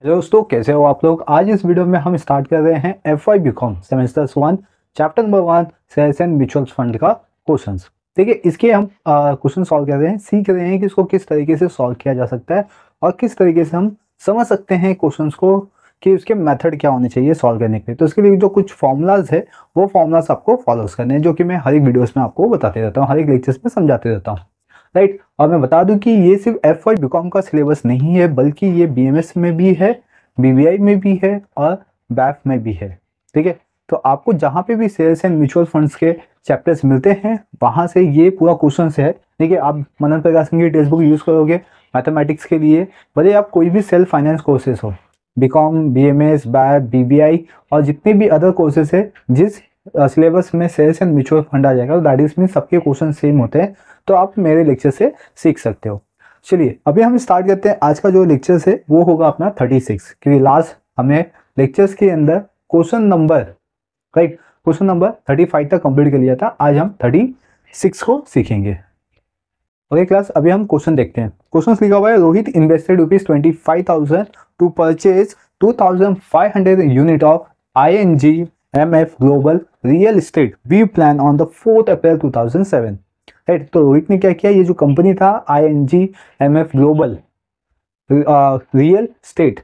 Hello दोस्तों, कैसे हो आप लोग। आज इस वीडियो में हम स्टार्ट कर रहे हैं FY BCom semester 1 chapter number 1 shares and mutual fund का क्वेश्चंस। ठीक है, इसके हम क्वेश्चन सॉल्व कर रहे हैं, सीख रहे हैं कि इसको किस तरीके से सॉल्व किया जा सकता है और किस तरीके से हम समझ सकते हैं क्वेश्चंस को कि उसके मेथड क्या होने चाहिए सॉल्व करने के लिए। तो इसके लिए जो कुछ फॉर्मूलाज है वो फॉर्मूलाज आपको फॉलोज करने हैं, जो कि मैं हर एक वीडियोस में आपको बताते रहता हूँ, हर एक लेक्चर्स में समझाते रहता हूँ। राइट, और मैं बता दूं कि ये सिर्फ FY बीकॉम का सिलेबस नहीं है, बल्कि ये BMS में भी है, BBI में भी है और BAF में भी है। ठीक है, तो आपको जहाँ पे भी शेयर्स एंड म्यूचुअल फंड्स के चैप्टर्स मिलते हैं वहाँ से ये पूरा क्वेश्चन है। ठीक है, आप मनन प्रकाशन की टेक्स्ट बुक यूज़ करोगे मैथमेटिक्स के लिए, भले आप कोई भी सेल्फ फाइनेंस कोर्सेज हो, BCom, BMS, BAF, BBI और जितने भी अदर कोर्सेज है, जिस सिलेबस में शेयर्स एंड म्यूचुअल फंड आ जाएगा दैट इज मीन सबके क्वेश्चन सेम होते हैं, तो आप मेरे लेक्चर से सीख सकते हो। चलिए अभी हम स्टार्ट करते हैं। आज का जो लेक्चर्स है वो होगा अपना 36, क्योंकि लास्ट हमने लेक्चर्स के अंदर क्वेश्चन नंबर क्वेश्चन नंबर 35 तक कंप्लीट कर लिया था। आज हम 36 को सीखेंगे। ओके क्लास, अभी हम क्वेश्चन देखते हैं। क्वेश्चन लिखा हुआ है, Rohit invested ₹25,000 to purchase 2,500 unit of ING-MF global real estate we plan on the 4th April 2007। Right, तो रोहित ने क्या किया, ये जो कंपनी था ING-MF ग्लोबल रियल स्टेट,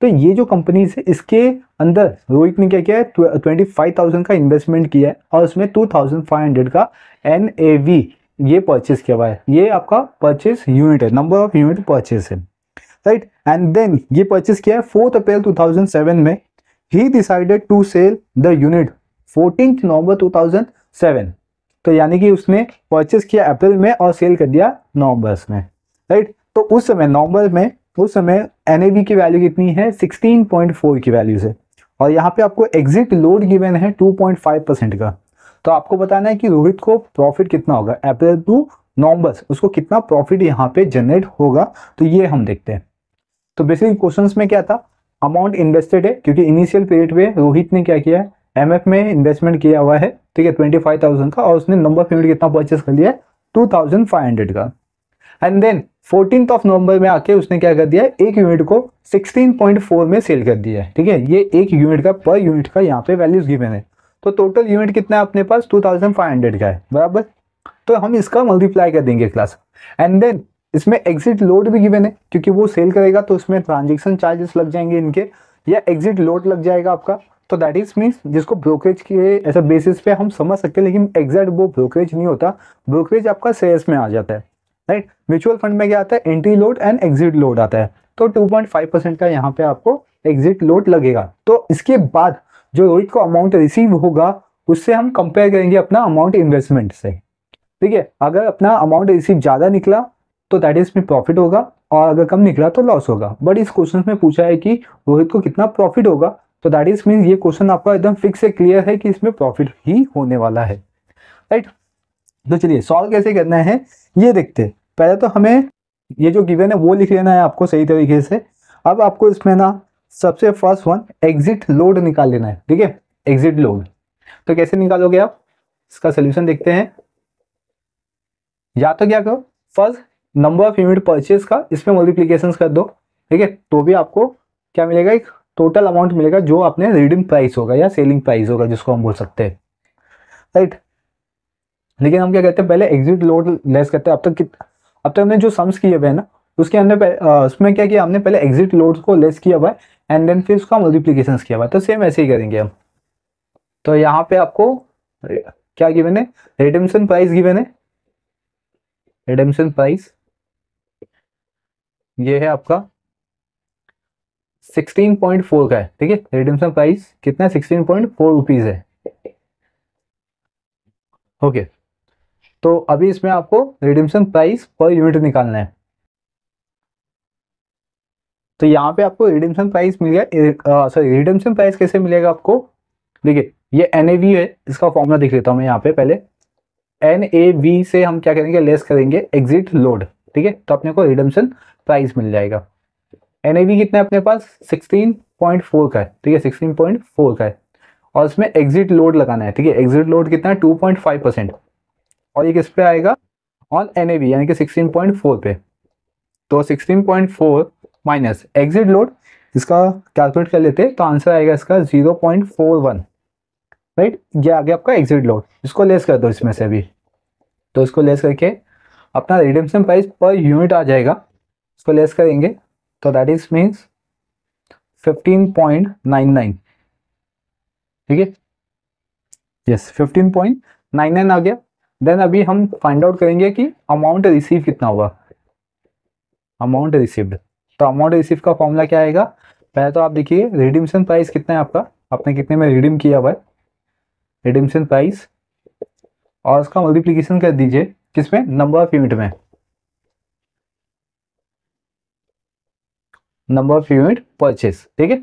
तो ये जो कंपनी है इसके अंदर रोहित ने क्या किया है, 25,000 का इन्वेस्टमेंट किया है और उसमें 2,500 का NAV ये परचेज किया हुआ है। ये आपका परचेज यूनिट है, नंबर ऑफ यूनिट परचेज है। राइट, एंड देन ये परचेज किया है 4th अप्रैल 2007 में। ही decided to sell the unit 14th November 2007। तो यानी कि उसने परचेज किया अप्रैल में और सेल कर दिया नवंबर में। राइट, तो उस समय नवंबर में उस समय NAV की वैल्यू कितनी है, 16.4 की वैल्यू है। और यहाँ पे आपको एग्जिट लोड गिवन है 2.5% का। तो आपको बताना है कि रोहित को प्रॉफिट कितना होगा अप्रैल टू नवंबर, उसको कितना प्रॉफिट यहाँ पे जनरेट होगा, तो ये हम देखते हैं। तो बेसिकली क्वेश्चंस में क्या था, अमाउंट इन्वेस्टेड है, क्योंकि इनिशियल पीरियड में रोहित ने क्या किया है, MF में इन्वेस्टमेंट किया हुआ है। ठीक है, 25,000 का, और उसने नंबर ऑफ यूनिट कितना परचेस कर लिया है, 2,500 का। And then 14th of November में आके उसने क्या कर दिया है, एक यूनिट को 16.4 में सेल कर दिया है। ठीक है, ये एक यूनिट का, पर यूनिट का यहाँ पे वैल्यूज गिवन है। तो टोटल यूनिट कितना है अपने पास, 2,500 का है, बराबर। तो हम इसका मल्टीप्लाई कर देंगे क्लास। एंड देन इसमें एग्जिट लोड भी गिवन है, क्योंकि वो सेल करेगा तो उसमें ट्रांजेक्शन चार्जेस लग जाएंगे इनके, या एग्जिट लोड लग जाएगा आपका। तो दैट इज मीन्स जिसको ब्रोकरेज के ऐसा बेसिस पे हम समझ सकते हैं, लेकिन एग्जैक्ट वो ब्रोकरेज नहीं होता, ब्रोकरेज आपका शेयर्स में आ जाता है। राइट, म्यूचुअल फंड में क्या आता है, entry load and exit load आता है। तो 2.5% का यहाँ पे आपको एग्जिट लोड लगेगा। तो इसके बाद जो रोहित को अमाउंट रिसीव होगा उससे हम कंपेयर करेंगे अपना अमाउंट इन्वेस्टमेंट से। ठीक है, अगर अपना अमाउंट रिसीव ज़्यादा निकला तो दैट इज में प्रॉफिट होगा, और अगर कम निकला तो लॉस होगा। बट इस क्वेश्चन में पूछा है कि रोहित को कितना प्रॉफिट होगा, तो दैट इज मीन ये क्वेश्चन आपका एकदम फिक्स है, क्लियर है कि इसमें प्रॉफिट ही होने वाला है। राइट, तो चलिए सॉल्व कैसे करना है ये देखते हैं। पहले तो हमें ये जो गिवन है वो लिख लेना है आपको सही तरीके से। अब आपको इसमें ना सबसे फर्स्ट वन एग्जिट लोड निकाल लेना है। ठीक है, एग्जिट लोड तो कैसे निकालोगे आप, इसका सोल्यूशन देखते हैं। या तो क्या करो, first number of unit purchase का इसमें मल्टीप्लीकेशन कर दो। ठीक है, तो भी आपको क्या मिलेगा, एक टोटल अमाउंट मिलेगा जो आपने रीडिंग प्राइस होगा या सेलिंग प्राइस होगा, जिसको हम बोल सकते हैं। राइट, लेकिन हम क्या कहते हैं, पहले एग्जिट लोड लेस करते हैं। अब तक हमने जो सम्स किए हुए हैं ना, उसके अंदर उसमें क्या किया हमने, पहले एग्जिट लोड को लेस किया हुआ है एंड देन फिर उसका मल्टीप्लीकेशन किया हुआ है। तो सेम ऐसे ही करेंगे हम। तो यहाँ पे आपको क्या गिवन है, रिडेम्पशन प्राइस गिवन है। रिडेम्पशन प्राइस ये है आपका 16.4 का है। ठीक है, रिडेम्पशन प्राइस कितना है, 16.4 रुपीज है। ओके, तो अभी इसमें आपको रिडेम्पशन प्राइस पर यूनिट निकालना है। तो यहाँ पे आपको रिडेम्पशन प्राइस मिल गया, सॉरी रिडेम्पशन प्राइस कैसे मिलेगा आपको, देखिए ये NAV है, इसका फॉर्मूला देख लेता हूँ मैं यहाँ पे पहले। NAV से हम क्या करेंगे, लेस करेंगे एग्जिट लोड। ठीक है, तो अपने को रिडेम्पशन प्राइस मिल जाएगा। NAV कितना है अपने पास, 16.4 का है। ठीक है, 16.4 का है, और इसमें एग्जिट लोड लगाना है। ठीक है, एग्जिट लोड कितना है, 2.5%, और ये किस पे आएगा, ऑन NAV यानी कि 16.4 पे। तो 16.4 माइनस एग्जिट लोड, इसका कैलकुलेट कर लेते हैं तो आंसर आएगा इसका 0.41, राइट। ये आ गया आपका एग्जिट लोड। इसको लेस कर दो इसमें से अभी, तो इसको लेस करके अपना रिडेम्पशन प्राइस पर यूनिट आ जाएगा। इसको लेस करेंगे तो दैट इज मीन्स 15.99, ठीक है, यस 15.99 आ गया। देन अभी हम फाइंड आउट करेंगे कि अमाउंट रिसीव कितना होगा, अमाउंट रिसीव्ड। तो अमाउंट रिसीव का फॉर्मूला क्या आएगा, पहले तो आप देखिए रिडीम्शन प्राइस कितना है आपका, आपने कितने में रिडीम किया हुआ है, रिडीम्शन प्राइस और उसका मल्टीप्लीकेशन कर दीजिए किसमें, नंबर ऑफ यूनिट में, नंबर ऑफ यूनिट परचेस, ठीक है।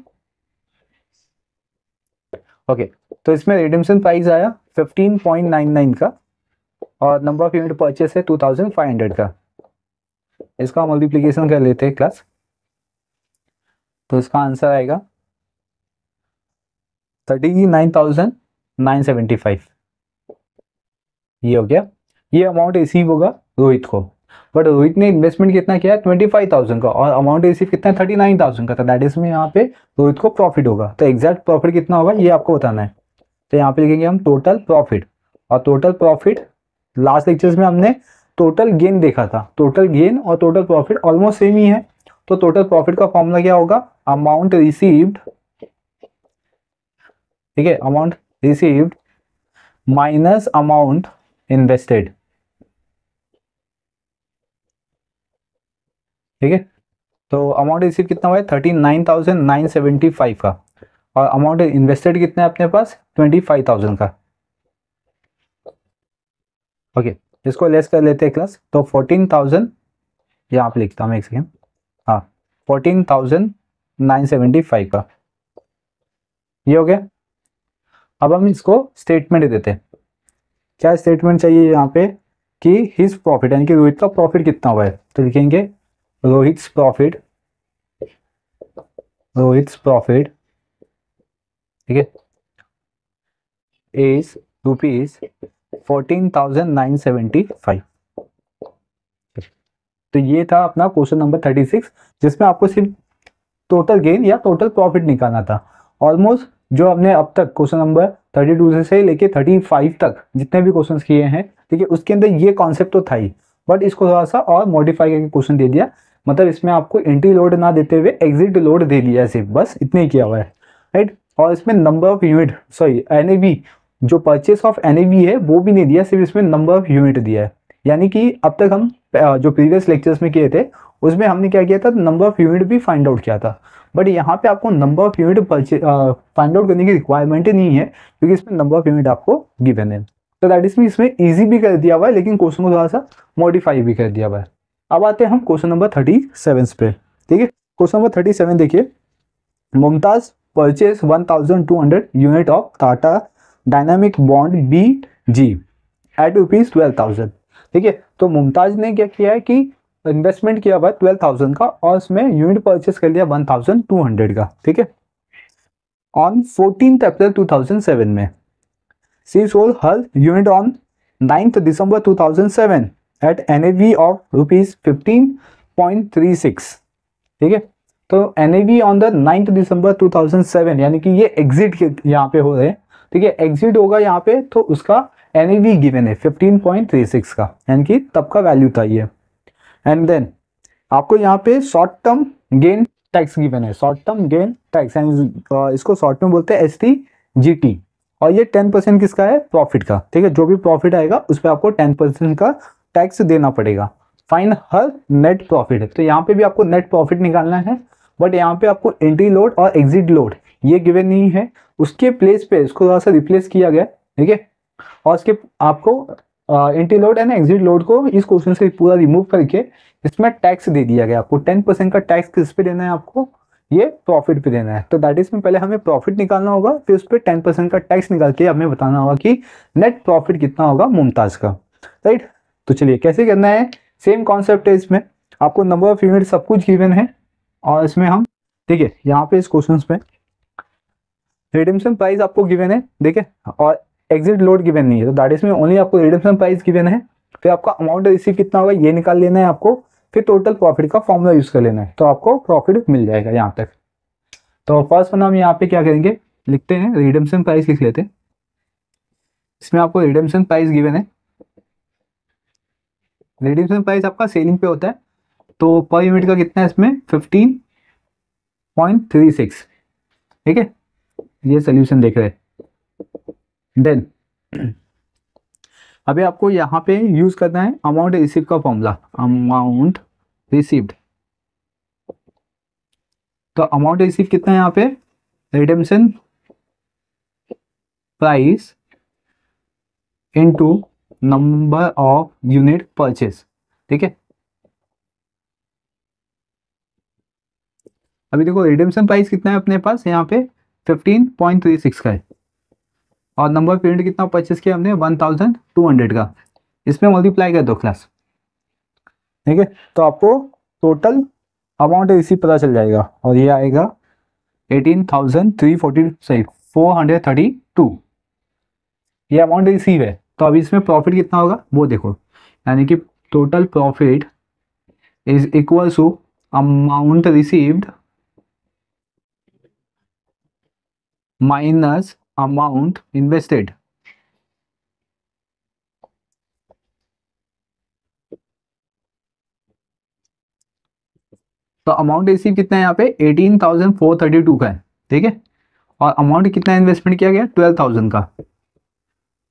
ओके, तो इसमें रिडीम्शन प्राइस आया 15.99 का और नंबर ऑफ यूनिट परचेस है 2500 का। इसका मल्टीप्लीकेशन कर लेते हैं क्लास, तो इसका आंसर आएगा 39,975। ये हो गया, ये अमाउंट रिसीव होगा रोहित को, बट रोहित ने इन्वेस्टमेंट कितना किया है 25,000 का और अमाउंट रिसीव कितना है 39,000 का, तो दैट इज में यहाँ पे रोहित को प्रॉफिट होगा। तो एग्जैक्ट प्रॉफिट कितना होगा ये आपको बताना है। तो यहाँ पे लिखेंगे हम टोटल प्रॉफिट, और टोटल प्रॉफिट लास्ट लेक्चर्स में हमने टोटल गेन देखा था, टोटल गेन और टोटल प्रॉफिट ऑलमोस्ट सेम ही है। तो टोटल प्रॉफिट का फॉर्मूला क्या होगा, अमाउंट रिसीव्ड, ठीक है, amount received minus amount invested, ठीक है। तो अमाउंट रिसीव कितना हुआ है 39,975 का और अमाउंट इन्वेस्टेड कितना है अपने पास 25,000 का। ओके, इसको लेस कर लेते हैं क्लास, तो 14,000 यहाँ पे लिखता हूँ एक सेकेंड, हाँ 14,975 का, ये हो गया। अब हम इसको स्टेटमेंट देते हैं, क्या स्टेटमेंट चाहिए यहाँ पे कि हिज प्रॉफिट यानी कि रोहित का प्रॉफिट कितना हुआ है, तो लिखेंगे रोहित्स प्रॉफिट, रोहित्स प्रॉफिट, ठीक है, इज रुपीज 14,975। तो ये था अपना क्वेश्चन नंबर 36, जिसमें आपको सिर्फ टोटल गेन या टोटल प्रॉफिट निकालना था। ऑलमोस्ट जो हमने अब तक क्वेश्चन नंबर 32 से लेके 35 तक जितने भी क्वेश्चंस किए हैं, ठीक है, उसके अंदर ये कॉन्सेप्ट तो था ही, बट इसको थोड़ा सा और मॉडिफाई करके क्वेश्चन दे दिया। मतलब इसमें आपको एंट्री लोड ना देते हुए एग्जिट लोड दे दिया है, सिर्फ बस इतने ही किया हुआ है, राइट। और इसमें number of unit, sorry NAV, जो परचेस ऑफ एनएवी है वो भी नहीं दिया, सिर्फ इसमें नंबर ऑफ यूनिट दिया है। यानी कि अब तक हम जो प्रीवियस लेक्चर्स में किए थे उसमें हमने क्या किया था, नंबर ऑफ यूनिट भी फाइंड आउट किया था, बट यहाँ पे आपको number of unit find out करने की रिक्वायरमेंट नहीं है, क्योंकि इसमें नंबर ऑफ यूनिट आपको गिवन है। तो दैट इज इसमें इजी भी कर दिया हुआ है, लेकिन क्वेश्चन को थोड़ा सा मॉडिफाई भी कर दिया हुआ है। अब आते हैं हम क्वेश्चन नंबर 37 पे, ठीक है। क्वेश्चन नंबर 37 देखिए, Mumtaz purchase 1,200 unit of Tata dynamic bond BG at ₹12,000, ठीक है। तो मुमताज ने क्या किया है कि इन्वेस्टमेंट किया हुआ 12,000 का और उसमें यूनिट परचेस कर लिया 1,200 का, ठीक है। ऑन 14 अप्रैल 2007 में she sold her unit on 9 December 2007 at NAV of ₹15.36, ठीक है। तो NAV ऑन द 9 दिसंबर 2007 यानी कि ये एग्जिट यहाँ पे हो रहे हैं, ठीक है, एग्जिट होगा यहाँ पे, तो उसका NAV गिवन है 15.36 का, यानी कि तब का वैल्यू था ये। एंड देन आपको यहाँ पे short term gain tax given है, शॉर्ट टर्म गेन टैक्स, इसको शॉर्ट में बोलते हैं STGT, और ये 10% किसका है, प्रॉफिट का, ठीक है। जो भी प्रॉफिट आएगा उस पर आपको 10% का टैक्स देना पड़ेगा। फाइन हर नेट प्रॉफिट है, तो यहाँ पे भी आपको नेट प्रॉफिट निकालना है, बट यहाँ पे आपको एंट्री लोड और एग्जिट लोड ये गिवन नहीं है, उसके प्लेस पे इसको थोड़ा सा रिप्लेस किया गया, ठीक है। और इसके आपको entry load and exit load को इस क्वेश्चन से पूरा रिमूव करके इसमें टैक्स दे दिया गया। आपको 10% का टैक्स किस पे देना है, आपको ये प्रॉफिट पे देना है। तो दैट इज में पहले हमें प्रॉफिट निकालना होगा, फिर उस पर 10% का टैक्स निकाल के हमें बताना होगा कि नेट प्रॉफिट कितना होगा मुमताज का, राइट। तो चलिए कैसे करना है, सेम कॉन्सेप्ट है, इसमें आपको नंबर ऑफ यूनिट सब कुछ गिवन है, और इसमें हम देखिए यहाँ पे इस क्वेश्चन में रिडेम्पशन प्राइस आपको गिवन है, देखिए, और एग्जिट लोड गिवन नहीं है, तो दैट इज में ओनली आपको रिडेम्पशन प्राइस गिवन है। फिर आपका अमाउंट रिसीव कितना होगा ये निकाल लेना है आपको, फिर टोटल प्रॉफिट का फॉर्मूला यूज कर लेना है, तो आपको प्रॉफिट मिल जाएगा यहाँ तक, तो फर्स्ट वन हम यहाँ पे क्या करेंगे, लिखते हैं रिडेम्पशन प्राइस लिख लेते हैं। इसमें आपको रिडेम्पशन प्राइस गिवन है। रिडेम्पशन प्राइस आपका सेलिंग पे होता है, तो पर यूनिट का कितना है इसमें 15.36। ठीक है, ये सोल्यूशन देख रहे हैं। देन अभी आपको यहाँ पे यूज करना है अमाउंट रिसीव का फॉर्मूला, अमाउंट रिसीव्ड। तो अमाउंट रिसीव कितना है यहाँ पे, redemption price into number of unit purchase. ठीक है, अभी देखो रिडेम्पशन प्राइस कितना है अपने पास यहाँ पे 15.36 का है, और नंबर ऑफ यूनिट कितना परचेस किया हमने 1200 का। इसमें मल्टीप्लाई कर दो क्लास। ठीक है, तो आपको टोटल अमाउंट रिसीव पता चल जाएगा, और ये आएगा 432। ये अमाउंट रिसीव है। तो अभी इसमें प्रॉफिट कितना होगा वो देखो, यानी कि total profit is equal to amount received minus amount invested. तो अमाउंट रिसीव कितना है यहाँ पे 18,432 का है। ठीक है, और अमाउंट कितना इन्वेस्टमेंट किया गया 12,000 का।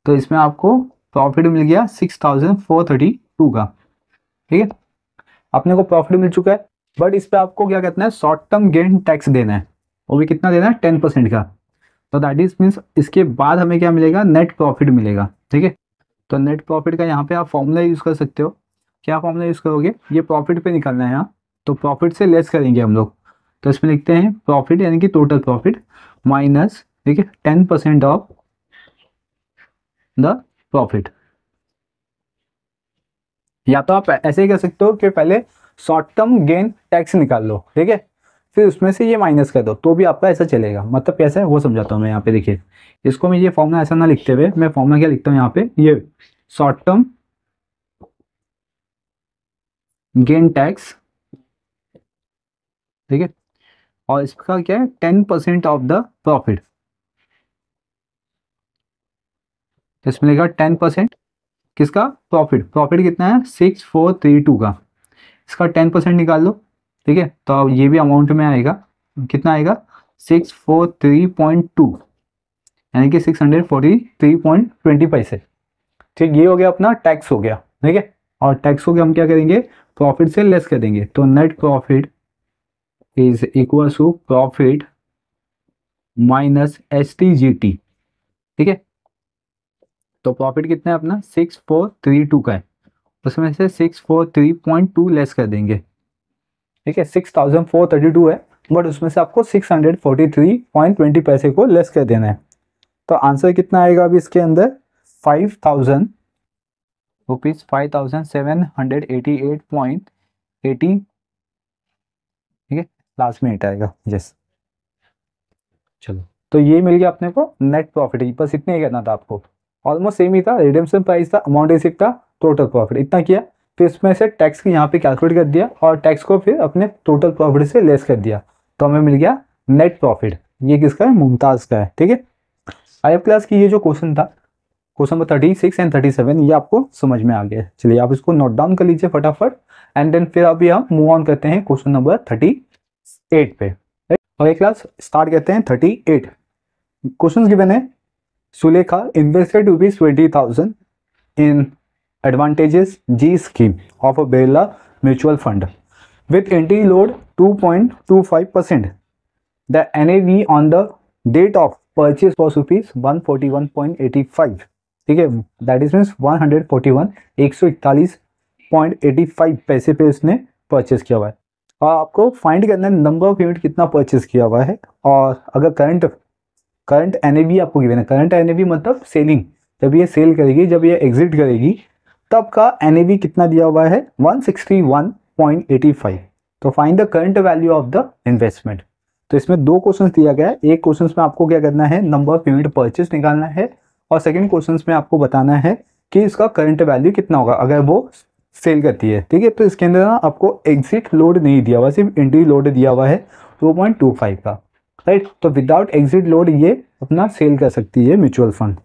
तो इसमें आपको प्रॉफिट मिल गया 6,432 का। ठीक है, अपने को प्रॉफिट मिल चुका है, बट इस पे आपको क्या कहना है, शॉर्ट टर्म गेन टैक्स देना है। वो भी कितना देना है 10% का। तो दैट इज मीन्स इसके बाद हमें क्या मिलेगा, नेट प्रॉफिट मिलेगा। ठीक है, तो नेट प्रॉफिट का यहाँ पे आप फॉर्मूला यूज कर सकते हो। क्या फॉर्मूला यूज करोगे, ये प्रॉफिट पे निकलना है यहाँ, तो प्रॉफिट से लेस करेंगे हम लोग। तो इसमें लिखते हैं प्रॉफिट यानी कि टोटल प्रॉफिट माइनस, ठीक है, 10% ऑफ द प्रॉफिट। या तो आप ऐसे ही कर सकते हो कि पहले शॉर्ट टर्म गेन टैक्स निकाल लो, ठीक है, फिर उसमें से ये माइनस कर दो, तो भी आपका ऐसा चलेगा। मतलब कैसा है वो समझाता हूँ मैं यहाँ पे। देखिए, इसको मैं ये फॉर्मूला ऐसा ना लिखते हुए मैं फॉर्मूला क्या लिखता हूँ यहाँ पे, ये शॉर्ट टर्म गेन टैक्स। ठीक है, और इसका क्या है 10% ऑफ द प्रॉफिट। इसमें लिखा 10% किसका, प्रॉफिट। प्रॉफिट कितना है 6,432 का, इसका 10% निकाल लो। ठीक है, तो अब ये भी अमाउंट में आएगा, कितना आएगा 643.2, यानी कि 643.20 पैसे। ठीक, ये हो गया अपना टैक्स हो गया। ठीक है, और टैक्स हो गया, हम क्या करेंगे प्रॉफिट से लेस कर देंगे। तो net profit is equal to profit minus STGT। ठीक है, तो प्रॉफिट कितना है अपना 6,432 का है, उसमें से 643.2 लेस कर देंगे। ठीक है, 6,432 है, बट उसमें से आपको 643.20 पैसे को लेस कर देना है। तो आंसर कितना आएगा अभी इसके अंदर 5,000 रुपीज, 5,788.80। ठीक है, लास्ट में 8 आएगा। यस, चलो, तो ये मिल गया अपने को नेट प्रॉफिट। बस इतना ही करना था आपको, ऑलमोस्ट सेम ही था। रिडेम्पशन प्राइस था, अमाउंट रिसीव था, टोटल प्रॉफिट, इतना किया। फिर इसमें से टैक्स को यहाँ पे कैलकुलेट कर दिया, और टैक्स को फिर अपने टोटल प्रॉफिट से लेस कर दिया, तो हमें मिल गया नेट प्रॉफिट। ये किसका है, मुमताज का है। ठीक है, आई क्लास की ये जो क्वेश्चन था, क्वेश्चन नंबर 36 एंड 37, ये आपको समझ में आ गया। चलिए आप इसको नोट डाउन कर लीजिए फटाफट, एंड देन फिर अभी हम मूव ऑन करते हैं क्वेश्चन नंबर 38 पे। और ये क्लास स्टार्ट करते हैं 38। क्वेश्चन गिवन है, Sulekha invested ₹20,000 in advantages G scheme of a Birla mutual fund with entry load 2.25%. The NAV on the date of purchase was ₹141.85. ठीक है, दैट इज मीन्स 141 पैसे पे इसने परचेस किया हुआ है। और आपको फाइंड करना है नंबर ऑफ यूनिट कितना परचेस किया हुआ है, और अगर करंट NAV आपको गिवन है। करंट NAV मतलब सेलिंग, जब ये सेल करेगी, जब ये एग्जिट करेगी, तब का NAV कितना दिया हुआ है 161.85। तो find the current value of the investment. तो इसमें दो क्वेश्चंस दिया गया है। एक क्वेश्चन में आपको क्या करना है, नंबर ऑफ यूनिट परचेस निकालना है, और सेकंड क्वेश्चन में आपको बताना है कि इसका करंट वैल्यू कितना होगा अगर वो सेल करती है। ठीक है, तो इसके अंदर ना आपको एग्जिट लोड नहीं दिया हुआ, सिर्फ एंट्री लोड दिया हुआ है 2.25 का। राइट। तो विदाउट एग्जिट लोड ये अपना सेल कर सकती है म्यूचुअल फंड।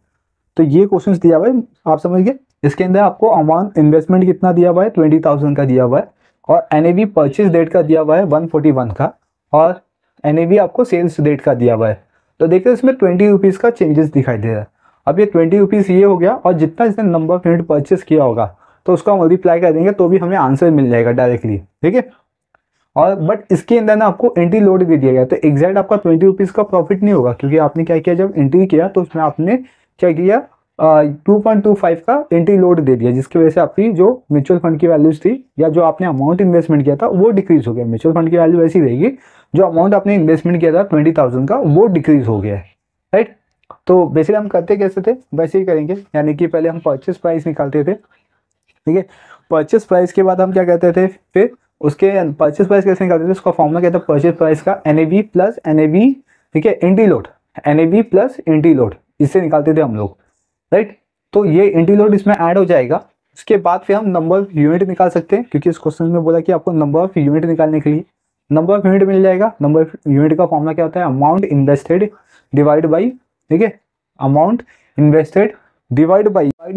तो ये क्वेश्चन दिया हुआ है, आप समझ गए। इसके अंदर आपको अमाउंट इन्वेस्टमेंट कितना दिया हुआ है, 20,000 का दिया हुआ है, और एनएवी परचेज डेट का दिया हुआ है 141 का, और एनएवी आपको सेल्स डेट का दिया हुआ है। तो देखिए इसमें 20 रुपीज़ का चेंजेस दिखाई दे रहा है। अब ये 20 रुपीज़ ये हो गया, और जितना जिसने नंबर ऑफ यूनिट परचेस किया होगा तो उसका मल्टीप्लाई कर देंगे तो भी हमें आंसर मिल जाएगा डायरेक्टली, ठीक है। और बट इसके अंदर ना आपको एंट्री लोड भी दिया गया, तो एग्जैक्ट आपका 20 रुपीज़ का प्रॉफिट नहीं होगा, क्योंकि आपने क्या किया, जब एंट्री किया तो उसमें आपने क्या किया, 2.25 का एंट्री लोड दे दिया, जिसकी वजह से आपकी जो म्यूचुअल फंड की वैल्यूज थी या जो आपने अमाउंट इन्वेस्टमेंट किया था वो डिक्रीज हो गया। म्यूचुअल फंड की वैल्यू ऐसी रहेगी, जो अमाउंट आपने इन्वेस्टमेंट किया था 20,000 का वो डिक्रीज हो गया है, राइट। तो बेसिकली हम करते कैसे थे, वैसे ही करेंगे, यानी कि पहले हम परचेस प्राइस निकालते थे, ठीक है। परचेस प्राइस के बाद हम क्या कहते थे, फिर उसके परचेस प्राइस कैसे निकालते थे, उसका फॉर्मूला क्या था, परचेस प्राइस का एनएवी प्लस एनएवी, ठीक है, entry load, NAV plus entry load, इससे निकालते थे हम लोग, राइट। तो ये एंट्री लोड इसमें ऐड हो जाएगा। उसके बाद फिर हम नंबर ऑफ यूनिट निकाल सकते हैं, क्योंकि इस क्वेश्चन में बोला कि आपको नंबर ऑफ यूनिट निकालने के लिए नंबर ऑफ यूनिट मिल जाएगा। नंबर ऑफ यूनिट का फॉर्मूला क्या होता है, अमाउंट इन्वेस्टेड डिवाइड बाई, ठीक है, amount invested divide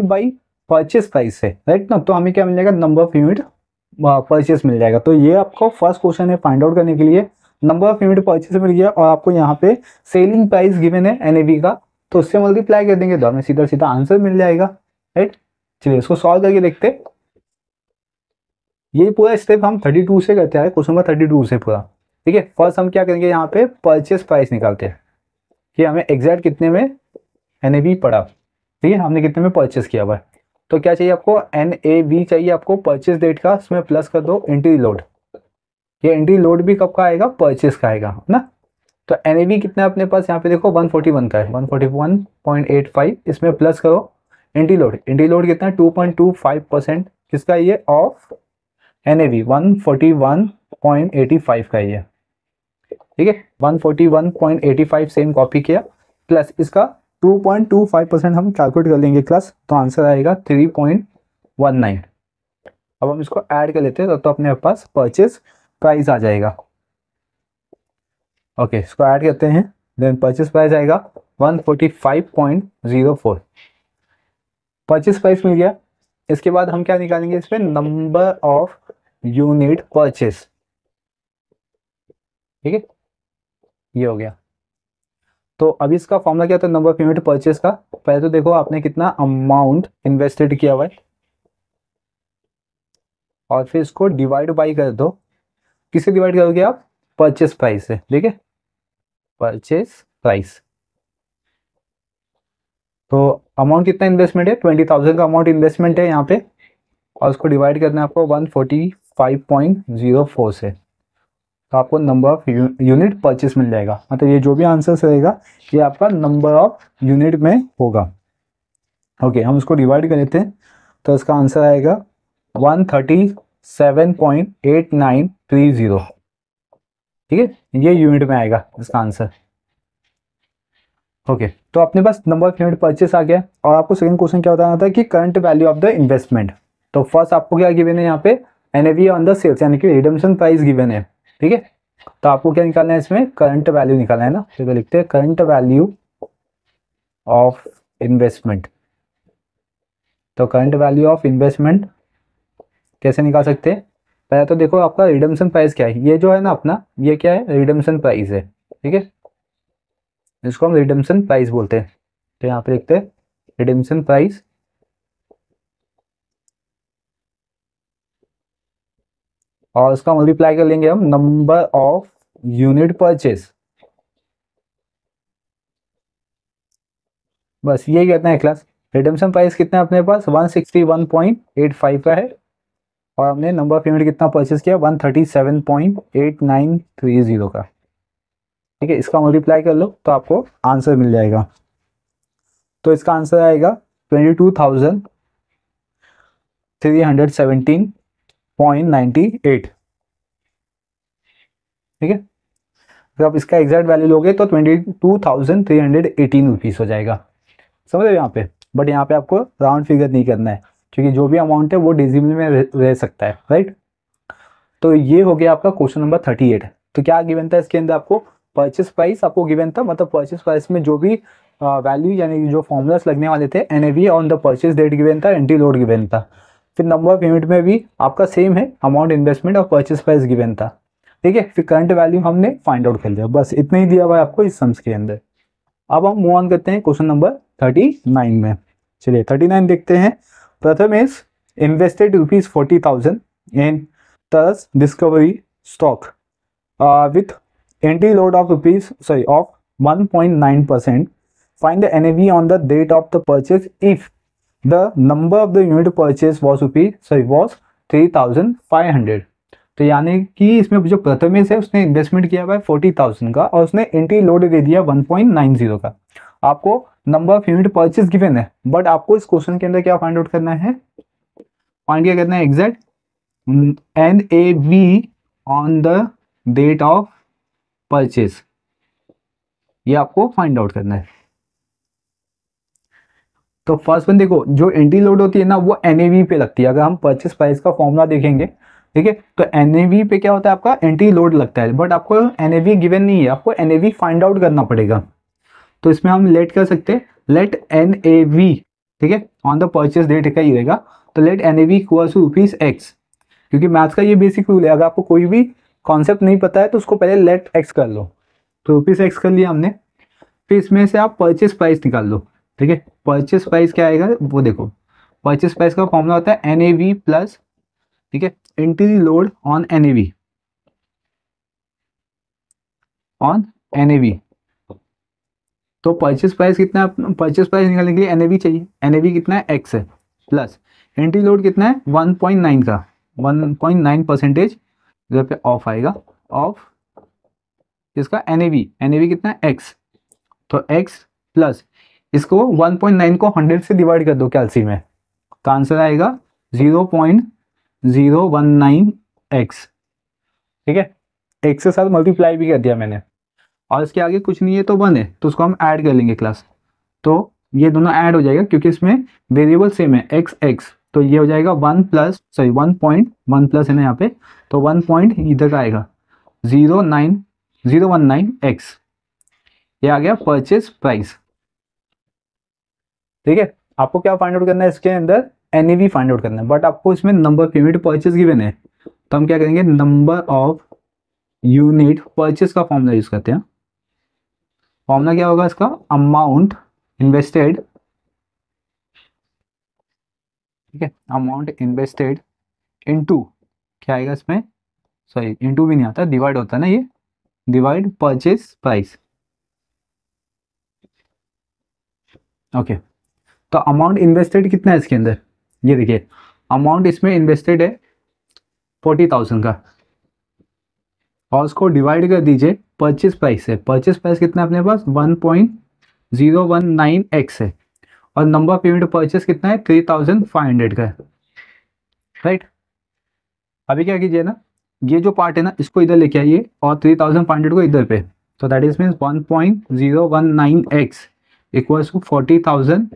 by purchase price है, राइट ना। तो हमें क्या मिल जाएगा, नंबर ऑफ यूनिट परचेस मिल जाएगा। तो ये आपको फर्स्ट क्वेश्चन है फाइंड आउट करने के लिए, नंबर ऑफ यूनिट परचेस मिल गया, और आपको यहाँ पे सेलिंग प्राइस गिवन है एनएवी का, तो उससे मल्टीप्लाई कर देंगे तो हमें सीधा सीधा आंसर मिल जाएगा, राइट। चलिए इसको सॉल्व करके देखते हैं। ये पूरा स्टेप हम 32 से करते हैं, क्वेश्चन नंबर 32 से पूरा, ठीक है। फर्स्ट हम क्या करेंगे, यहाँ पे परचेस प्राइस निकालते हैं कि हमें एग्जैक्ट कितने में एनएवी पड़ा, ठीक है, हमने कितने में परचेस किया हुआ है। तो क्या चाहिए आपको, एनएवी चाहिए आपको परचेस डेट का, उसमें प्लस कर दो एंट्री लोड। ये एंट्री लोड भी कब का आएगा, परचेस का आएगा ना। तो एनएवी कितना है अपने पास, यहाँ पे देखो 141 का है, 141.85, इसमें प्लस करो एंट्री लोड। एंट्री लोड कितना है, 2.25% किसका, ये ऑफ एनएवी 141.85 का ये, ठीक है, 141.85 सेम कॉपी किया, प्लस इसका 2.25% हम कैलकुलेट कर लेंगे क्लास, तो आंसर आएगा 3.19। अब हम इसको ऐड कर लेते हैं, तो अपने पास परचेस प्राइस आ जाएगा। ओके, इसको ऐड करते हैं, देन परचेस प्राइस आएगा 145.04, परचेस प्राइस मिल गया। इसके बाद हम क्या निकालेंगे, इसमें नंबर ऑफ यूनिट परचेस, ठीक है, ये हो गया। तो अभी इसका फॉर्मूला क्या था, नंबर ऑफ यूनिट परचेस का। पहले तो देखो आपने कितना अमाउंट इन्वेस्टेड किया हुआ है, और फिर इसको डिवाइड बाई कर दो, किससे डिवाइड करोगे आप, परचेस प्राइस से, ठीक है, परचेस प्राइस। तो अमाउंट कितना इन्वेस्टमेंट है, 20,000 का अमाउंट इन्वेस्टमेंट है यहाँ पे, और उसको डिवाइड करना है आपको 145.04 से, तो आपको नंबर ऑफ यूनिट परचेस मिल जाएगा। मतलब ये जो भी आंसर रहेगा ये आपका नंबर ऑफ यूनिट में होगा। ओके, हम उसको डिवाइड कर लेते हैं, तो इसका आंसर आएगा 137.8930, ठीक है, ये यूनिट में आएगा इसका आंसर। ओके, तो अपने पास नंबर ऑफ यूनिट परचेस आ गया, और आपको सेकंड क्वेश्चन क्या बताना था कि current value of the investment. तो फर्स्ट आपको क्या गिवन है यहाँ पे, एनएवी ऑन द सेल्स, यानी कि रिडम्पशन प्राइस गिवन है, ठीक है। तो आपको क्या निकालना है, इसमें करंट वैल्यू निकालना है ना, तो लिखते हैं करंट वैल्यू ऑफ इन्वेस्टमेंट। तो करंट वैल्यू ऑफ इन्वेस्टमेंट कैसे निकाल सकते हैं, पहले तो देखो आपका रिडम्पशन प्राइस क्या है, ये जो है ना अपना, ये क्या है, रिडम्पशन प्राइस है, ठीक है, इसको हम रिडम्पशन प्राइस बोलते हैं। तो यहाँ पे लिखते हैं रिडम्पशन प्राइस, और उसका मल्टीप्लाई कर लेंगे हम नंबर ऑफ यूनिट परचेस, बस यही कहते हैं क्लास। रिडम्पशन प्राइस कितना है अपने पास, 161.85 का है, और हमने नंबर ऑफ यूनिट कितना परचेस किया, 137.8930 का, ठीक है। इसका मल्टीप्लाई कर लो तो आपको आंसर मिल जाएगा। तो इसका आंसर आएगा 22,317.98, ठीक है। तो आप इसका एग्जैक्ट वैल्यू लोगे तो 22,318 रुपीज़ हो जाएगा, समझ रहे हो यहाँ पे। बट यहाँ पे आपको राउंड फिगर नहीं करना है, क्योंकि जो भी अमाउंट है वो डेसिमल में रह सकता है, राइट। तो ये हो गया आपका क्वेश्चन नंबर 38। तो क्या गिवन था इसके अंदर आपको, परचेस प्राइस आपको गिवन था, मतलब परचेस प्राइस में जो भी वैल्यू यानी जो फॉर्मूलास लगने वाले थे, NAV on the purchase date given था, एंट्री लोड गिवन था। फिर नंबर ऑफ यूनिट में भी आपका सेम है, अमाउंट इन्वेस्टमेंट और परचेस प्राइस गिवन था। ठीक है, फिर करंट वैल्यू हमने फाइंड आउट कर लिया, बस इतना ही दिया हुआ है आपको इस सम्स के अंदर। अब हम मूव ऑन करते हैं क्वेश्चन नंबर 39 में। चलिए 39 देखते हैं। प्रथम इज इन्वेस्टेड ₹40,000 इन तरस discovery stock with entry load of 1.9%. Find the NAV on the date of the purchase if the number of the unit purchase was 3,500। तो यानी कि इसमें जो प्रथमेश है उसने इन्वेस्टमेंट किया हुआ है 40,000 का और उसने एंट्री लोड दे दिया 1.90 का। आपको number of unit purchase given है, बट आपको इस क्वेश्चन के अंदर क्या फाइंड आउट करना है, फाइंड क्या करना है, exact NAV on the date of purchase, ये आपको फाइंड आउट करना है। तो फर्स्ट वन देखो, जो एंट्री लोड होती है ना वो एनएवी पे लगती है। अगर हम परचेस प्राइस का फॉर्मूला देखेंगे, ठीक है, तो एनएवी पे क्या होता है, आपका एंट्री लोड लगता है, बट आपको एनएवी गिवन नहीं है, आपको एनएवी फाइंड आउट करना पड़ेगा। तो इसमें हम लेट कर सकते हैं, लेट एनएवी, ठीक है, ऑन द परचेस डेट का ही रहेगा। तो let NAV equals to ₹x, क्योंकि मैथ्स का ये बेसिक रूल है, अगर आपको कोई भी कॉन्सेप्ट नहीं पता है तो उसको पहले लेट x कर लो। तो ₹x कर लिया हमने, फिर इसमें से आप परचेस प्राइस निकाल लो। ठीक है, परचेस प्राइस क्या आएगा वो देखो, परचेस प्राइस का फॉर्मूला होता है एनएवी प्लस, ठीक है, entry load on NAV, on NAV. तो परचेस प्राइस कितना है, परचेस प्राइस निकालने के लिए एनएवी चाहिए, एनएवी कितना है, x है, प्लस एंट्री लोड कितना है 1.9 का, 1.9% इधर पे ऑफ आएगा, ऑफ इसका एनएवी, एनएवी कितना है x, तो x प्लस इसको 1.9 को 100 से डिवाइड कर दो कैलसी में, तो आंसर आएगा 0.019x। ठीक है, x के साथ मल्टीप्लाई भी कर दिया मैंने, और इसके आगे कुछ नहीं है तो 1 है, तो उसको हम ऐड कर लेंगे क्लास। तो ये दोनों ऐड हो जाएगा क्योंकि इसमें वेरिएबल सेम है x, तो ये हो जाएगा 1 प्लस है ना यहाँ पे, तो 1 पॉइंट इधर का आएगा 0.019x, ये आ गया परचेस प्राइस। ठीक है, आपको क्या फाइंड आउट करना है, इसके अंदर एनएवी फाइंड आउट करना है, बट आपको इसमें number of unit purchase given है, तो हम क्या करेंगे, नंबर ऑफ यूनिट परचेस का फॉर्मूला यूज करते हैं। फॉर्मूला क्या होगा इसका, अमाउंट इन्वेस्टेड, ठीक है, अमाउंट इन्वेस्टेड इनटू, क्या आएगा इसमें, सॉरी इनटू भी नहीं आता, डिवाइड होता है ना ये, डिवाइड परचेस प्राइस। ओके, तो अमाउंट इन्वेस्टेड कितना है इसके अंदर, ये देखिए अमाउंट इसमें इन्वेस्टेड है 40,000 का, और उसको डिवाइड कर दीजिए परचेस प्राइस से। परचेस प्राइस कितना है अपने पास 1.019x है, और नंबर ऑफ यूनिट परचेस कितना है 3,500 का है, राइट। अभी क्या कीजिए ना, ये जो पार्ट है ना इसको इधर लेके आइए और 3,500 को इधर पे, तो that is means 1.019x equals to 40,000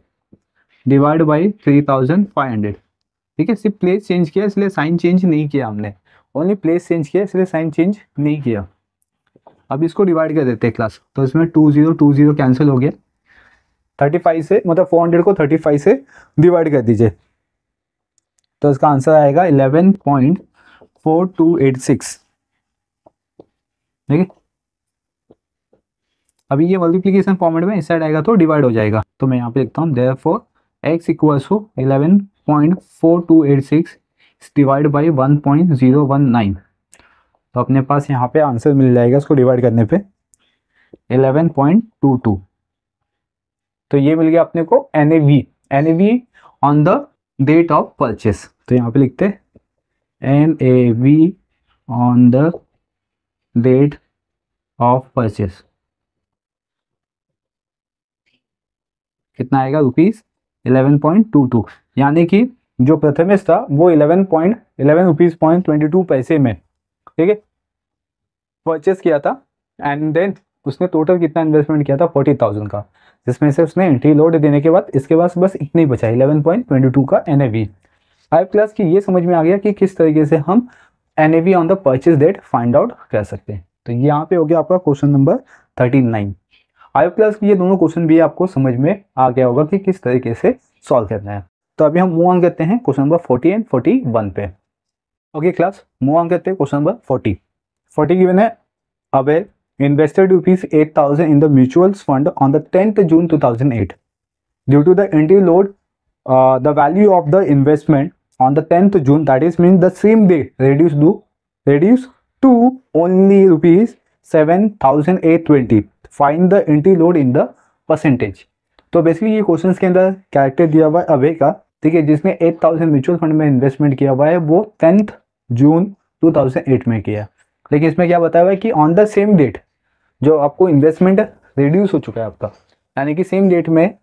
divide by 3,500। ठीक है, सिर्फ प्लेस चेंज किया इसलिए साइन चेंज नहीं किया हमने, ओनली प्लेस चेंज किया इसलिए साइन चेंज नहीं किया। अब इसको डिवाइड कर देते हैं क्लास, तो इसमें 20 कैंसिल हो गया, 35 से मतलब 400 को 35 से डिवाइड कर दीजिए, तो इसका आंसर आएगा 11.4286। ठीक है, अभी ये मल्टीप्लीकेशन फॉर्मेट में इस साइड आएगा तो डिवाइड हो जाएगा, तो मैं यहाँ पे लिखता हूँ therefore x equals to 11.4286 divide by 1.019, तो अपने पास यहाँ पे आंसर मिल जाएगा इसको डिवाइड करने पे 11.22। तो ये मिल गया अपने को NAV on the date of purchase, तो यहाँ पे लिखते हैं NAV on the date of purchase, कितना आएगा ₹11.22, यानी कि जो प्रथमेश था वो 11 रुपीज पॉइंट 22 पैसे में, ठीक है, परचेस किया था, एंड देन उसने टोटल कितना इन्वेस्टमेंट किया था 40,000 का, जिसमें से उसने एंट्री लोड देने के बाद इसके पास बस इतना ही बचा 11.22 का NAV। 5 क्लास की ये समझ में आ गया कि किस तरीके से हम NAV on the purchase date find out कर सकते हैं। तो यहाँ पे हो गया आपका क्वेश्चन नंबर 39। आई प्लस ये दोनों क्वेश्चन भी आपको समझ में आ गया होगा कि किस तरीके से सॉल्व करना है। तो अभी हम मूव ऑन करते हैं क्वेश्चन नंबर 40 एंड 41 पे। ओके क्लास, मूव ऑन करते हैं क्वेश्चन नंबर 40 गिवन है। अबे invested rupees 8,000 in the mutuals fund on the 10th June 2008. Due to the entry load, the value of the investment on the 10th June, that is means the same day, reduced to only rupees 7,820. Find the entry load in the percentage. तो basically ये question के अंदर character दिया हुआ है अबे का, ठीक है, जिसने 8,000 म्यूचुअल फंड में इन्वेस्टमेंट किया हुआ है वो 10th जून 2008 में किया। लेकिन इसमें क्या बताया हुआ है कि ऑन द सेम डेट जो आपको इन्वेस्टमेंट रिड्यूस हो चुका है आपका, यानी कि सेम डेट में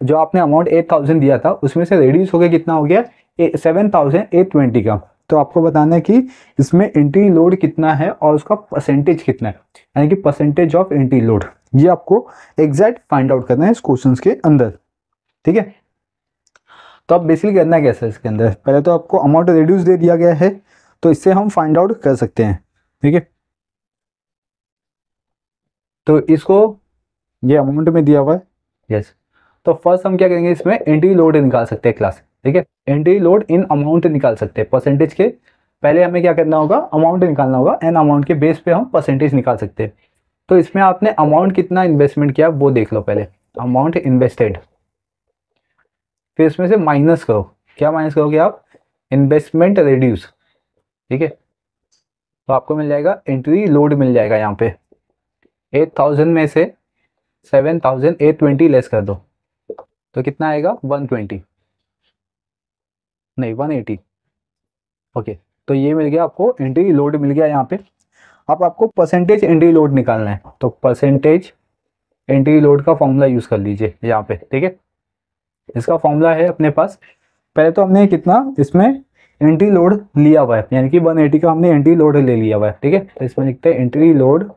जो आपने अमाउंट 8,000 दिया था उसमें से रिड्यूस हो गया, कितना हो गया 7,820 का। तो आपको बताना है कि इसमें एंट्री लोड कितना है और उसका परसेंटेज कितना है, यानी कि परसेंटेज ऑफ एंट्री लोड, ये आपको एग्जैक्ट फाइंड आउट करना है इस क्वेश्चन के अंदर, ठीक है। तो अब बेसिकली करना कैसा है इसके अंदर, पहले तो आपको अमाउंट रिड्यूस दे दिया गया है तो इससे हम फाइंड आउट कर सकते हैं, ठीक है। तो इसको ये अमाउंट में दिया हुआ है, यस। तो फर्स्ट हम क्या करेंगे, इसमें एंट्री लोड निकाल सकते हैं क्लास, ठीक है। एंट्री लोड इन अमाउंट निकाल सकते हैं परसेंटेज के। पहले हमें क्या करना होगा, अमाउंट निकालना होगा, एन अमाउंट के बेस पे हम परसेंटेज निकाल सकते हैं। तो इसमें आपने अमाउंट कितना इन्वेस्टमेंट किया वो देख लो पहले, अमाउंट इन्वेस्टेड, फिर इसमें से माइनस करो, क्या माइनस करोगे आप, इन्वेस्टमेंट रिड्यूस, ठीक है। तो आपको मिल जाएगा एंट्री लोड मिल जाएगा यहाँ पे 8,000 में से 7,820 लेस कर दो तो कितना आएगा 120, नहीं 180। ओके, तो ये मिल गया आपको, एंट्री लोड मिल गया यहाँ पे। अब आपको परसेंटेज एंट्री लोड निकालना है, तो परसेंटेज एंट्री लोड का फॉर्मूला यूज कर लीजिए यहाँ पे, ठीक है। इसका फॉर्मूला है अपने पास, पहले तो हमने कितना इसमें एंट्री लोड लिया हुआ है, यानी कि 180 का हमने एंट्री लोड ले लिया हुआ है, ठीक है। तो इसमें लिखते हैं एंट्री लोड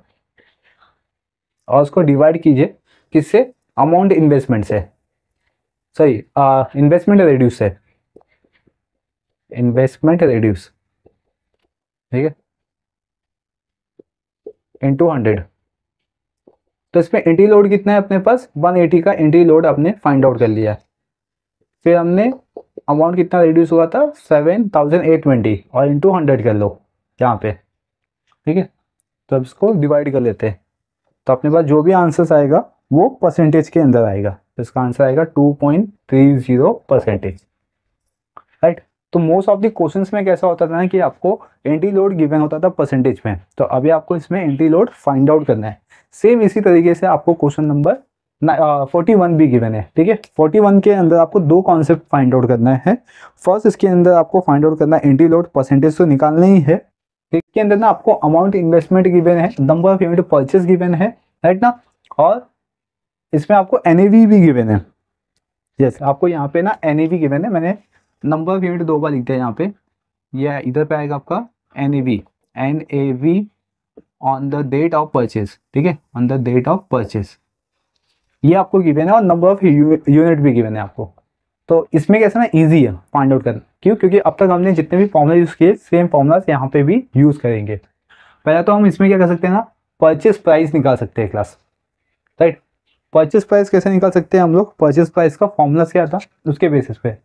और उसको डिवाइड कीजिए किससे, अमाउंट इन्वेस्टमेंट से, सॉरी इन्वेस्टमेंट रिड्यूस है, इन्वेस्टमेंट रिड्यूस, ठीक है, इनटू 100। तो इसमें एंट्री लोड कितना है अपने पास, 180 का एंट्री लोड आपने फाइंड आउट कर लिया है। फिर हमने अमाउंट कितना रिड्यूस हुआ था 7,820 और इंटू 100 कर लो यहाँ पे, ठीक है। तो अब इसको डिवाइड कर लेते हैं, तो अपने पास जो भी आंसर आएगा वो परसेंटेज के अंदर आएगा। तो इसका आंसर आएगा 2.30%, राइट। तो मोस्ट ऑफ द क्वेश्चंस में कैसा होता था ना कि आपको एंट्री लोड गिवन होता था परसेंटेज में, तो अभी आपको इसमें एंट्री लोड फाइंड आउट करना है। सेम इसी तरीके से आपको क्वेश्चन नंबर 41 भी गिवन है, ठीक है। 41 के अंदर आपको दो कॉन्सेप्ट फाइंड आउट करना है। फर्स्ट इसके अंदर आपको फाइंड आउट करना है एंट्री लोड, परसेंटेज तो निकालना ही है। इसके अंदर ना आपको अमाउंट इन्वेस्टमेंट गिवन है, number of unit purchase given है, राइट ना, और इसमें आपको एनएवी भी गिवन है। यस, आपको यहाँ पे ना एनएवी गिवन है, मैंने नंबर ऑफ यूनिट दो बार लिख दिया यहाँ पे, ये इधर पे आएगा आपका NAV, NAV on the date of purchase, ठीक है, on the date of purchase, ये आपको गिवन है, और नंबर ऑफ यूनिट भी गिवन है आपको। तो इसमें कैसे ना इजी है फाइंड आउट करना, क्यों, क्योंकि अब तक हमने जितने भी फॉर्मूला यूज किए सेम फॉर्मूला यहाँ पे भी यूज करेंगे। पहले तो हम इसमें क्या कर सकते हैं ना, परचेस प्राइस निकाल सकते हैं क्लास, राइट। परचेस प्राइस कैसे निकाल सकते हैं हम लोग, परचेस प्राइस का फॉर्मूला क्या था उसके बेसिस पे।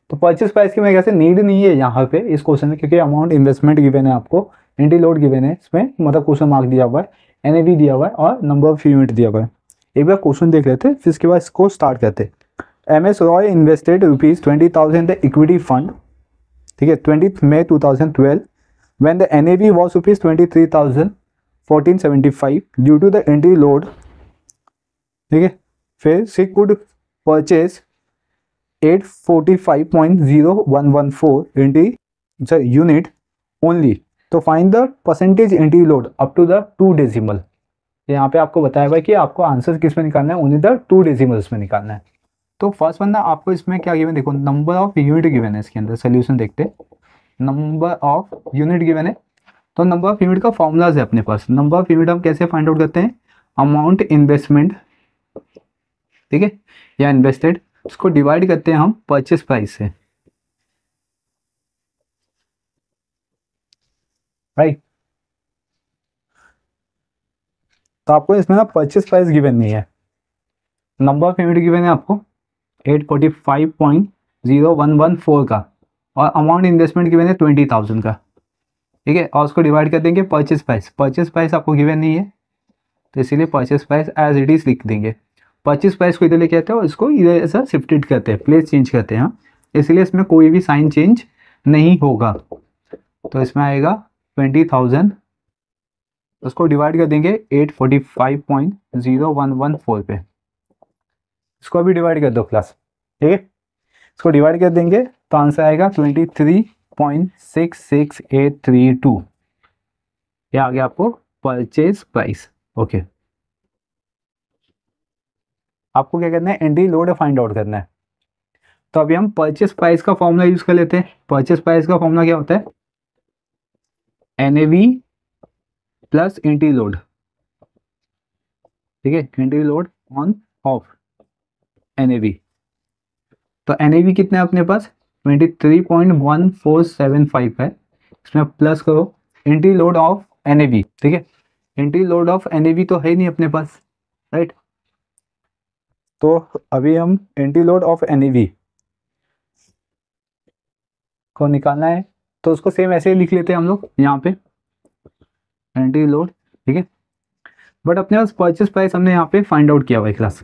तो परचेस प्राइस की मैं कैसे नीड नहीं है यहाँ पे इस क्वेश्चन में, क्योंकि अमाउंट इन्वेस्टमेंट गिवन है आपको, एंट्री लोड गिवन है इसमें, मतलब क्वेश्चन मार्क दिया हुआ है, एनएवी दिया हुआ है और नंबर ऑफ यूनिट दिया हुआ है। एक बार क्वेश्चन देख लेते हैं, फिर इसके बाद इसको स्टार्ट करते हैं। MS Roy invested ₹20,000 the equity fund, ठीक है, 20 मई 2012 when the NAV was ₹23,1475 due to the entry load, ठीक है। फिर she could purchase 845.0114 unit only, तो find the percentage entry load up to the 2 decimal. यहाँ पे आपको बताया हुआ है कि आपको आंसर किस में निकालना है, ओनली द 2 डेसिमल्स में निकालना है। तो फर्स्ट वन ना आपको इसमें क्या गिवन, देखो नंबर ऑफ यूनिट गिवन है इसके अंदर, सोल्यूशन देखते हैं, नंबर ऑफ यूनिट गिवन है। तो नंबर ऑफ यूनिट का फॉर्मूलाज है अपने पास। नंबर ऑफ यूनिट हम कैसे फाइंड आउट करते हैं, अमाउंट इन्वेस्टमेंट, ठीक है, या इन्वेस्टेड, उसको डिवाइड करते हैं हम परचेस प्राइस से, राइट। तो आपको इसमें ना परचेस प्राइस गिवन नहीं है, नंबर ऑफ यूनिट गिवन है आपको 845.0114 का, और अमाउंट इन्वेस्टमेंट गिवन है 20,000 का, ठीक है। और उसको डिवाइड कर देंगे परचेस प्राइस आपको गिवन नहीं है, तो इसीलिए purchase price as it is लिख देंगे। परचेस प्राइस को इधर लेके आते हैं और इसको इधर ऐसा शिफ्टेड करते हैं, प्लेस चेंज करते हैं, हाँ, इसलिए इसमें कोई भी साइन चेंज नहीं होगा। तो इसमें आएगा 20,000, उसको डिवाइड कर देंगे 845.0114 पे, इसको अभी डिवाइड कर दो क्लास, ठीक है। इसको डिवाइड कर देंगे तो आंसर आएगा 23.66832, ये आ गया आपको परचेज प्राइस। ओके, आपको क्या करना है, एंट्री लोड फाइंड आउट करना है। तो अभी हम परचेस प्राइस का फॉर्मूला यूज कर लेते हैं। परचेस प्राइस का फॉर्मूला क्या होता है, NAV प्लस एंट्री लोड, ठीक है, entry load on off NAV। तो NAV कितना है अपने पास 23.1475 है, इसमें प्लस करो एंट्री लोड ऑफ NAV, ठीक है। एंट्री लोड ऑफ NAV तो है नहीं अपने पास, राइट। तो अभी हम एंट्री लोड ऑफ NAV को निकालना है, तो उसको सेम ऐसे ही लिख लेते हैं हम लोग यहाँ पे, एंट्री लोड, ठीक है। बट अपने पास परचेस प्राइस हमने यहाँ पे फाइंड आउट किया हुआ है क्लास,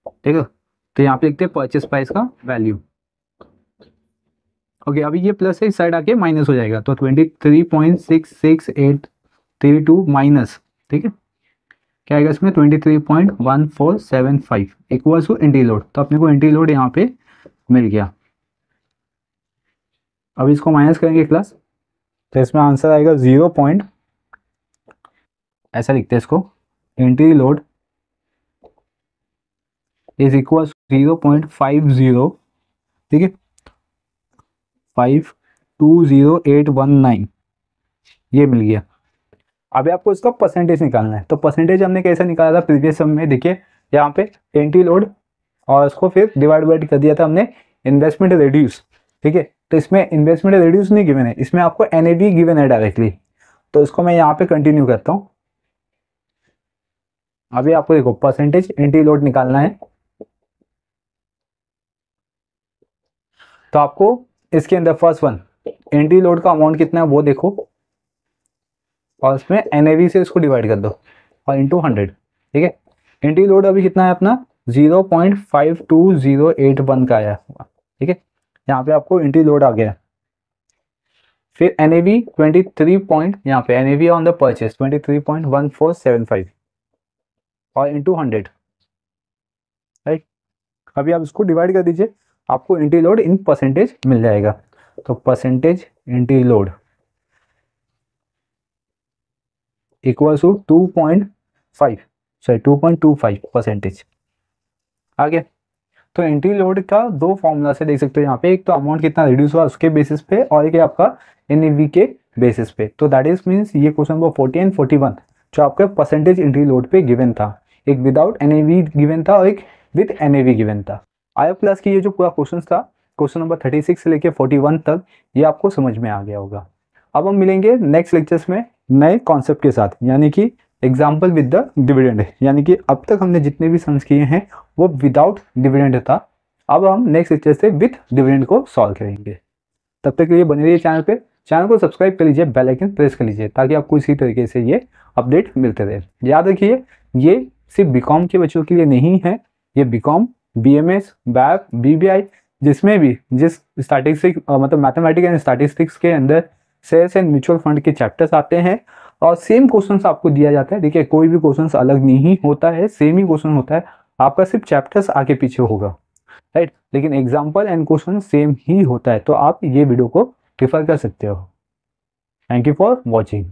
ठीक है। तो यहाँ पे लिखते हैं परचेस प्राइस का वैल्यू। ओके, अभी ये प्लस है, इस साइड आके माइनस हो जाएगा, तो 23.66832 माइनस, ठीक है, क्या आएगा इसमें 23.1475 इक्वल्स टू एंट्री लोड। तो अपने को एंट्री लोड यहाँ पे मिल गया। अब इसको माइनस करेंगे क्लास, तो इसमें आंसर आएगा 0. ऐसा लिखते हैं इसको, एंट्री लोड इज इक्वल 0.50, ठीक है, 520819, ये मिल गया। अभी आपको इसका परसेंटेज निकालना है। तो परसेंटेज हमने कैसे निकाला था प्रीवियस सम में, देखिए यहाँ पे एंट्री लोड और उसको फिर डिवाइड कर दिया था हमने इन्वेस्टमेंट रिड्यूस, ठीक है। तो इसमें इन्वेस्टमेंट रिड्यूस नहीं गिवन है, इसमें आपको NAV गिवन है डायरेक्टली। तो इसको मैं यहाँ पे कंटिन्यू करता हूँ। अभी आपको देखो परसेंटेज एंट्री लोड निकालना है, तो आपको इसके अंदर फर्स्ट वन एंट्री लोड का अमाउंट कितना है वो देखो, और उसमें NAV से इसको डिवाइड कर दो और इंटू 100, ठीक है। एंट्री लोड अभी कितना है अपना 0.52081 का आया, ठीक है। यहाँ पे आपको एंट्री लोड आ गया। फिर NAV 23 यहाँ पे NAV ऑन द परचेस 23.1475 और इंटू 100, राइट। अभी आप इसको डिवाइड कर दीजिए, आपको एंट्री लोड इन परसेंटेज मिल जाएगा। तो percentage entry load equals to 2.25% आ गया। तो एंट्री लोड का दो फॉर्मूला से देख सकते हो यहाँ पे, एक तो अमाउंट कितना रिड्यूस हुआ उसके बेसिस पे, और एक आपका NAV के बेसिस पे। तो दैट इज मीन्स ये क्वेश्चन नंबर 40 एंड 41 जो आपका परसेंटेज एंट्री लोड पे गिवन था, एक विदाउट NAV गिवन था और एक विद NAV गिवन था। आई क्लास की ये जो पूरा क्वेश्चन था, क्वेश्चन नंबर 36 से लेके 41 तक, ये आपको समझ में आ गया होगा। अब हम मिलेंगे नेक्स्ट लेक्चर्स में नए कॉन्सेप्ट के साथ, यानी कि एग्जाम्पल विद द डिविडेंड, यानी कि अब तक हमने जितने भी सम्स किए हैं वो विदाउट डिविडेंड था। अब हम नेक्स्ट लेक्चर से विद डिविडेंड को सॉल्व करेंगे। तब तक के लिए बने रहिए चैनल पे, चैनल को सब्सक्राइब कर लीजिए, बेल आइकन प्रेस कर लीजिए ताकि आपको इसी तरीके से ये अपडेट मिलते रहे। याद रखिए ये सिर्फ बीकॉम के बच्चों के लिए नहीं है, ये बीकॉम, BMS, BAP, BBI जिसमें भी जिस स्टैटिस्टिक्स मतलब मैथमेटिक्स एंड स्टैटिस्टिक्स के अंदर शेयर्स एंड म्यूचुअल फंड के चैप्टर्स आते हैं और सेम क्वेश्चंस आपको दिया जाता है। देखिए कोई भी क्वेश्चंस अलग नहीं होता है, सेम ही क्वेश्चन होता है, आपका सिर्फ चैप्टर्स आगे पीछे होगा, राइट, लेकिन एग्जाम्पल एंड क्वेश्चन सेम ही होता है। तो आप ये वीडियो को प्रेफर कर सकते हो। Thank you for watching.